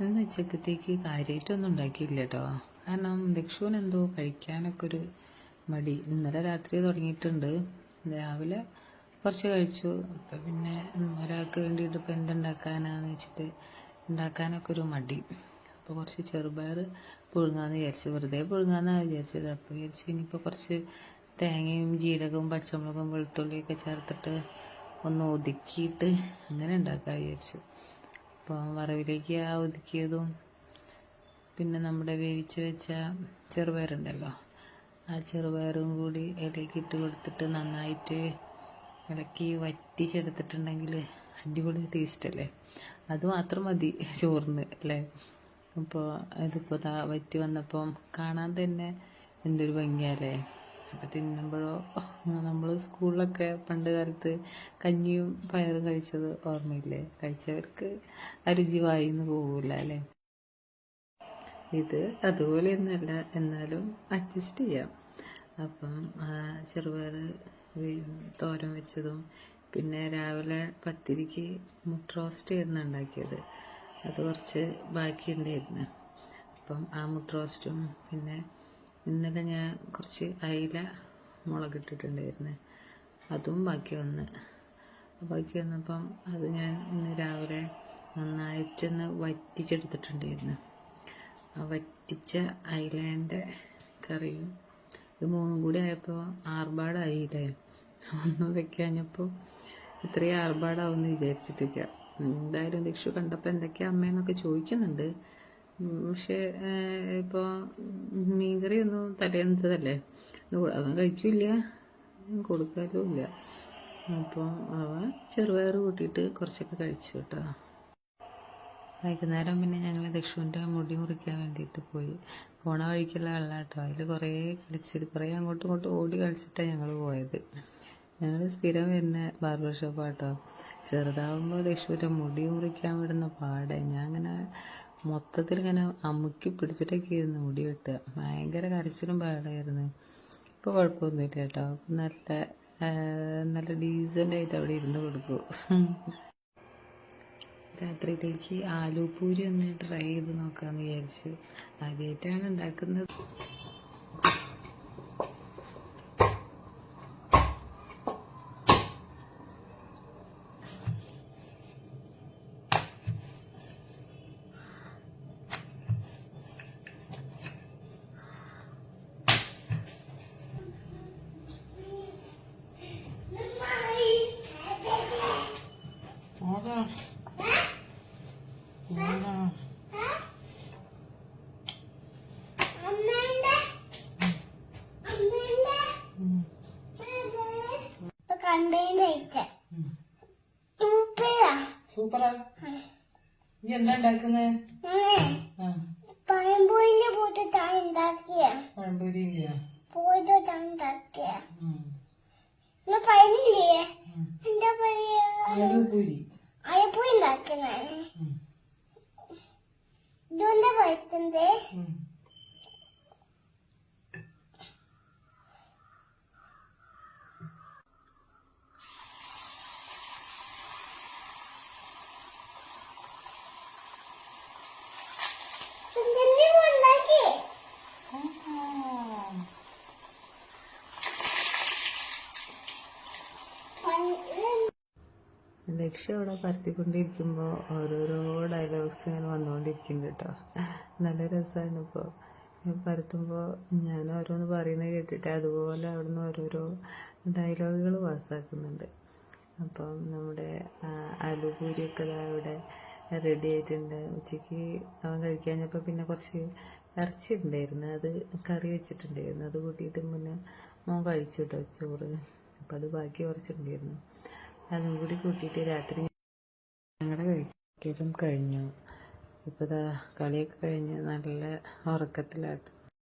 ഇന്ന് ഉച്ചക്കത്തേക്ക് കാര്യമായിട്ടൊന്നും ഉണ്ടാക്കിയില്ല കേട്ടോ. കാരണം ദക്ഷുവിന് എന്തോ കഴിക്കാനൊക്കെ ഒരു മടി. ഇന്നലെ രാത്രി തുടങ്ങിയിട്ടുണ്ട്. രാവിലെ കുറച്ച് കഴിച്ചു. അപ്പം പിന്നെ ഒരാൾക്ക് വേണ്ടിയിട്ട് ഇപ്പം എന്തുണ്ടാക്കാനാന്ന് വെച്ചിട്ട് ഉണ്ടാക്കാനൊക്കെ ഒരു മടി. അപ്പോൾ കുറച്ച് ചെറുപയർ പുഴുങ്ങാന്ന് വിചാരിച്ചു. വെറുതെ പുഴുങ്ങാന്നാണ് വിചാരിച്ചത്. അപ്പോൾ വിചാരിച്ചു ഇനിയിപ്പോൾ കുറച്ച് തേങ്ങയും ജീരകവും പച്ചമുളകും വെളുത്തുള്ളിയൊക്കെ ചേർത്തിട്ട് ഒന്ന് ഒതുക്കിയിട്ട് അങ്ങനെ ഉണ്ടാക്കാൻ വിചാരിച്ചു. അപ്പോൾ വറവിലേക്ക് ആ ഒതുക്കിയതും പിന്നെ നമ്മുടെ വേവിച്ച് വെച്ച ചെറുപയറുണ്ടല്ലോ, ആ ചെറുപയറും കൂടി ഇലയ്ക്ക് ഇട്ട് കൊടുത്തിട്ട് നന്നായിട്ട് ഇളക്കി വറ്റിച്ചെടുത്തിട്ടുണ്ടെങ്കിൽ അടിപൊളി ടേസ്റ്റ് അല്ലേ. അത് മാത്രം മതി ചോറിന് അല്ലേ. അപ്പോൾ ഇതിപ്പോൾ വറ്റി വന്നപ്പം കാണാൻ തന്നെ എന്തൊരു ഭംഗിയല്ലേ. അപ്പം തിന്നുമ്പോഴോ നമ്മൾ സ്കൂളിലൊക്കെ പണ്ട് കാലത്ത് കഞ്ഞിയും പയറും കഴിച്ചത് ഓർമ്മയില്ലേ? കഴിച്ചവർക്ക് ആ രുചി വായിന്ന് പോകില്ല അല്ലേ. ഇത് അതുപോലെയൊന്നുമല്ല, എന്നാലും അഡ്ജസ്റ്റ് ചെയ്യാം. അപ്പം ചെറുപയർ തോരൻ വെച്ചതും പിന്നെ രാവിലെ പത്തിരിക്ക് മുട്ട റോസ്റ്റ് ആയിരുന്നു ഉണ്ടാക്കിയത്. അത് കുറച്ച് ബാക്കിയുണ്ടായിരുന്നു. അപ്പം ആ മുട്ട റോസ്റ്റും പിന്നെ ഇന്നലെ ഞാൻ കുറച്ച് അയില മുളകിട്ടിട്ടുണ്ടായിരുന്നു, അതും ബാക്കി വന്നപ്പം അത് ഞാൻ ഇന്ന് രാവിലെ നന്നായിട്ടൊന്ന് വറ്റിച്ചെടുത്തിട്ടുണ്ടായിരുന്നു. ആ വറ്റിച്ച അയിലേൻ്റെ കറിയും ഇത് മൂന്നും കൂടി ആയപ്പോൾ ആർഭാടായില്ലേ. ഒന്നും വെക്കാഞ്ഞപ്പോൾ ഇത്രയും ആർഭാടാവുമെന്ന് വിചാരിച്ചിട്ടില്ല. എന്തായാലും ദക്ഷു കണ്ടപ്പോൾ എന്തൊക്കെയാ അമ്മയെന്നൊക്കെ ചോദിക്കുന്നുണ്ട്. പക്ഷേ ഇപ്പോൾ മീൻകറി ഒന്നും തലേന്നതല്ലേ, അവൻ കഴിക്കില്ല, കൊടുക്കാലും ഇല്ല. അപ്പോൾ അവൻ ചെറുപയർ കൂട്ടിയിട്ട് കുറച്ചൊക്കെ കഴിച്ചു കേട്ടോ. വൈകുന്നേരം പിന്നെ ഞങ്ങൾ ദക്ഷുവിൻ്റെ മുടി മുറിക്കാൻ വേണ്ടിയിട്ട് പോയി. പോണ വഴിക്കുള്ള വെള്ളം കേട്ടോ. അതിൽ കുറേ കളിച്ചിട്ട് കുറേ അങ്ങോട്ടും ഇങ്ങോട്ടും ഓടി കളിച്ചിട്ടാണ് ഞങ്ങൾ പോയത്. ഞങ്ങൾ സ്ഥിരം വരുന്ന ബാർബർ ഷോപ്പാട്ടോ. ചെറുതാവുമ്പോൾ ദക്ഷുവിൻ്റെ മുടി മുറിക്കാൻ വിടുന്ന പാടെ ഞാൻ അങ്ങനെ മൊത്തത്തിൽ ഇങ്ങനെ അമുക്കി പിടിച്ചിട്ടൊക്കെ ആയിരുന്നു മുടി വെട്ടുക. ഭയങ്കര കരച്ചിലും പാടായിരുന്നു. ഇപ്പോൾ കുഴപ്പമൊന്നുമില്ല കേട്ടോ. നല്ല ഡീസൻ്റായിട്ട് അവിടെ ഇരുന്ന് കൊടുക്കും. രാത്രിയിലേക്ക് ആലൂപൂരി ഒന്ന് ട്രൈ ചെയ്ത് നോക്കാമെന്ന് വിചാരിച്ചു. ആദ്യമായിട്ടാണ് ഉണ്ടാക്കുന്നത്. സൂപ്പറാ. നീ എന്താ ഉണ്ടാക്കുന്നത്? പഴംപൊരിന്റെ പോയിട്ട് ചായ ഉണ്ടാക്കിയ പഴംപൊരിയില്ല പോയിട്ട് ചായ ഉണ്ടാക്കിയ പഴനില്ലേ, എന്താ പറയാ, ആലൂപൂരി അയപ്പൂരി ഉണ്ടാക്കുന്ന ഇതെന്താ പഴുത്തത്? ലക്ഷ അവിടെ പരത്തിക്കൊണ്ടിരിക്കുമ്പോൾ ഓരോരോ ഡയലോഗ്സ് ഇങ്ങനെ വന്നുകൊണ്ടിരിക്കുന്നുണ്ട് കേട്ടോ. നല്ല രസമാണ്. ഇപ്പോൾ പരത്തുമ്പോൾ ഞാൻ ഓരോന്ന് പറയുന്നത് കേട്ടിട്ട് അതുപോലെ അവിടെ നിന്ന് ഓരോരോ ഡയലോഗുകൾ പാസ്സാക്കുന്നുണ്ട്. അപ്പം നമ്മുടെ ആലൂപൂരിയൊക്കെ അവിടെ റെഡി ആയിട്ടുണ്ട്. ഉച്ചയ്ക്ക് അവൻ കഴിക്കാഞ്ഞപ്പോൾ പിന്നെ കുറച്ച് ഇറച്ചി ഉണ്ടായിരുന്നു, അത് കറി വെച്ചിട്ടുണ്ടായിരുന്നു. അത് കൂട്ടിയിട്ട് മുന്നേ മോൻ കഴിച്ചു കേട്ടോ ചോറ്. അപ്പം അത് ബാക്കി കുറച്ചിട്ടുണ്ടായിരുന്നു. അതും കൂടി കൂട്ടിയിട്ട് രാത്രി ഞങ്ങളുടെ കഴിക്കലും കഴിഞ്ഞു. ഇപ്പോൾ കളിയൊക്കെ കഴിഞ്ഞ് നല്ല ഉറക്കത്തിലായിട്ട്.